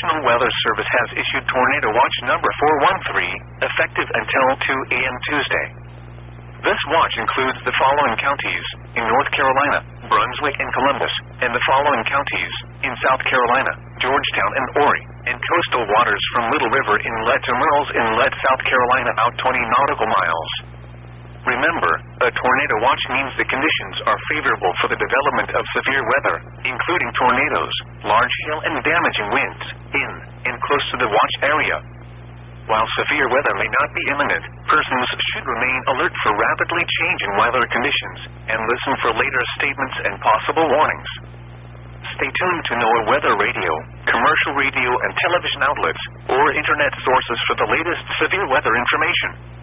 National Weather Service has issued Tornado Watch number 413, effective until 2 a.m. Tuesday. This watch includes the following counties in North Carolina, Brunswick and Columbus, and the following counties in South Carolina, Georgetown and Horry, and coastal waters from Little River Inlet to Murrells Inlet, South Carolina, out 20 nautical miles. Remember, a tornado watch means the conditions are favorable for the development of severe weather, including tornadoes, large hail and damaging winds, in and close to the watch area. While severe weather may not be imminent, persons should remain alert for rapidly changing weather conditions and listen for later statements and possible warnings. Stay tuned to NOAA weather radio, commercial radio and television outlets, or internet sources for the latest severe weather information.